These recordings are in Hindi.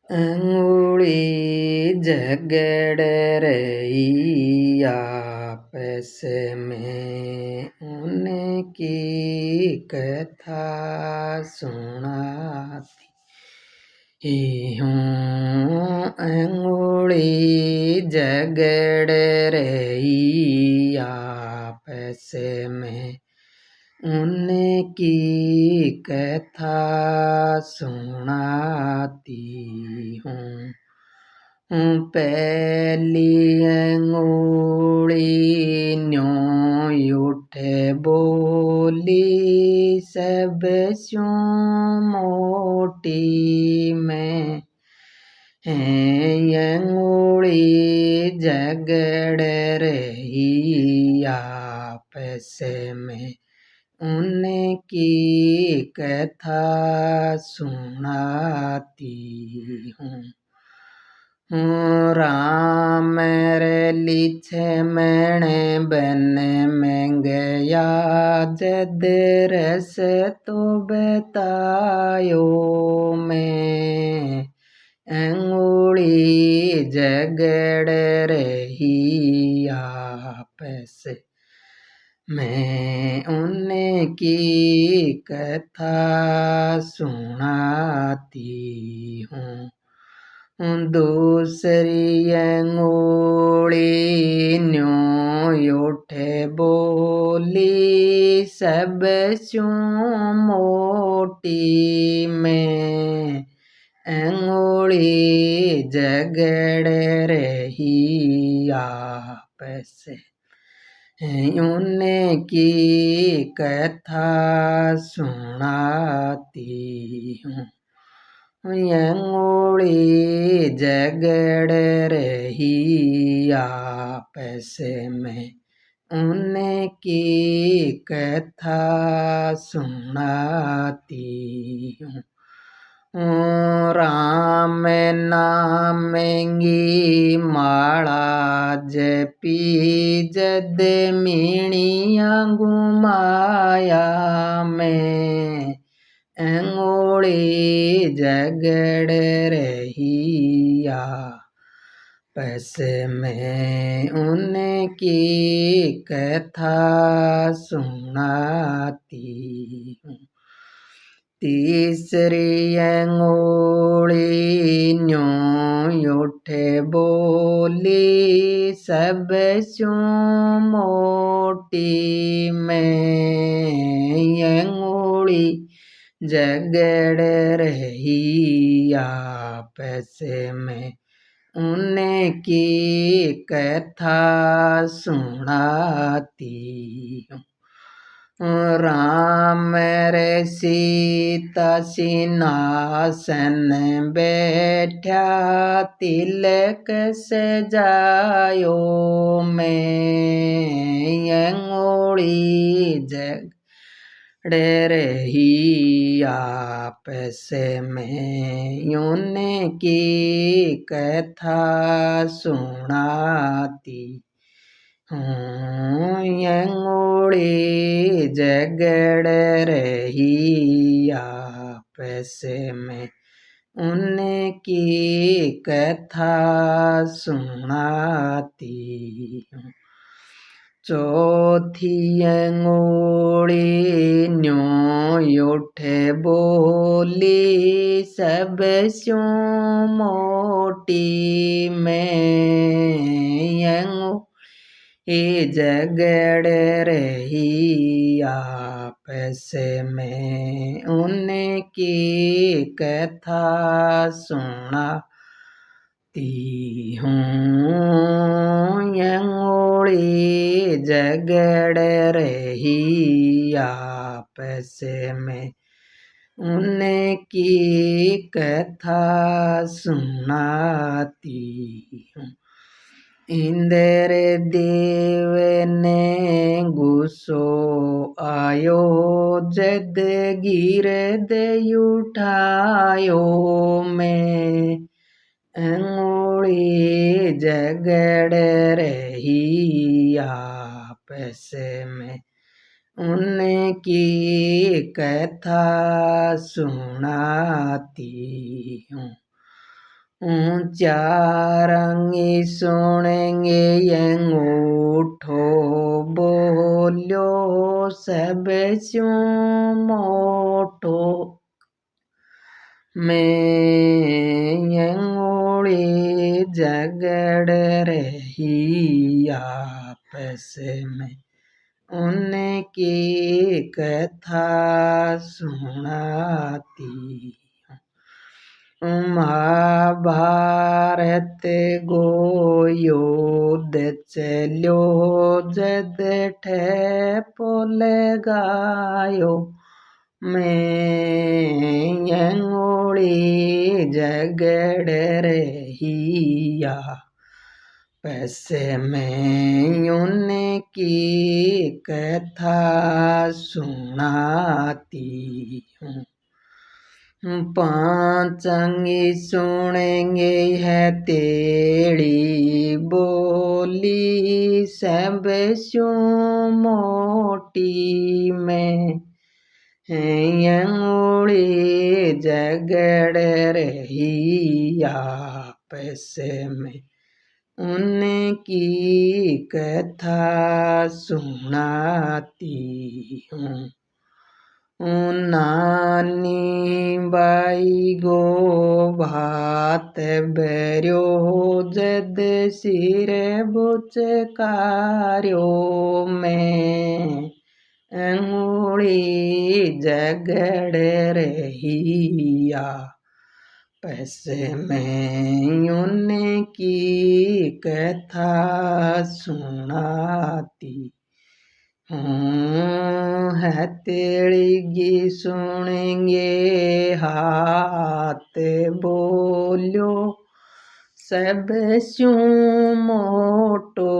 अंगुली झगड़ रही आपस में, उनकी कथा सुनाती हूँ। अंगुली झगड़ रही आपस में, उनकी कथा सुनाती हूँ। पहली अंगुली न्यों उठे बोली, सबसे मोटी मैं अंगुली झगड़ रही आपस में, उनकी कथा सुनाती हूँ। राम लक्ष्मण बन में गया, जद रस तो बतायो मैं। अंगुली झगड़ रही आपस में, उनकी कथा सुनाती हूँ। दूसरी अंगुली न्यों उठे बोली, सबसे मोटी मैं अंगुली झगड़ रही आपस, उनकी कथा सुनाती हूँ। अंगुली झगड़ रही आपस में, उनकी कथा सुनाती हूँ। राम नाम की माला जपी, जद मीणिया घुमाया मैं। अंगुली झगड़ रही आपस में, उनकी कथा सुनाती हूँ। तीसरी अंगुली न्यों उठे बोली, सबसे मोटी मैं अंगुली झगड़ रही आपस में, उनकी कथा सुनाती हूँ। राम सीता सिंहासन बैठा, तिलक सजायो मैं। अंगुली झगड़ रही आपस में, उनकी कथा सुनाती हूँ। अंगुली झगड़ रही आपस में, उनकी कथा सुनाती हूँ। चौथी अंगुली न्यों उठे बोली, सबसे मोटी मैं अंगुली झगड़ रही आपस में, उनकी कथा सुनाती हूँ। अंगुली झगड़ रही आपस में, उनकी कथा सुनाती हूँ। इंद्र देव ने गुस्सो आयो, जद गिरद उठायो मैं। अंगुली झगड़ रही आपस में, उनकी कथा सुनाती हूँ। ऊंचा रंगी सुनेंगे अंगूठो बोलो सब स्यों मोटो में अंगूठी झगड़ रही आपस में उनकी कथा सुनाती महाभारत गो युद्ध चलो जद ठेपुल गायो में अंगूठी झगड़ रही आपस में उनकी कथा सुनाती हूँ। पांचंगी सुनेंगे है तेरी बोली सब स्यों मोटी में अंगूठी झगड़ रही आपस में उनकी कथा सुनाती हूँ। नानी बाई गो भात बर्यो जद सिर बुचकार्यो में अंगूठी झगड़ रही आपस में उनकी कथा सुनाती हथेली सुनेंगे हाथ बोलो सब स्यों मोटो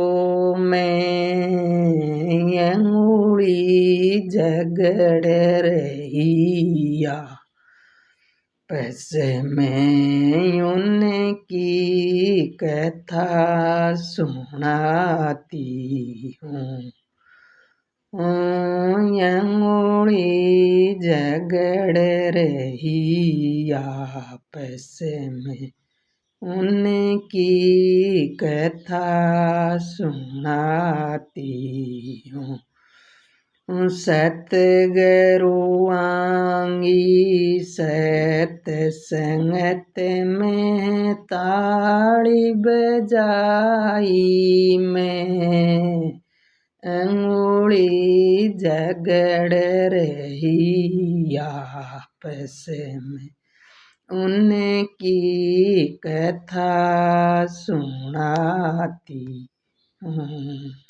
में अंगूठी झगड़ रही आपस में उनकी कथा सुनाती हूँ। अंगूठी झगड़ रही आपस में उनकी कथा सुनाती हूँ। सतगुरु आंगी सत संगत में ताड़ी बजाई में अंगूठी झगड़ रही आपस में उनकी कथा सुनाती हूँ।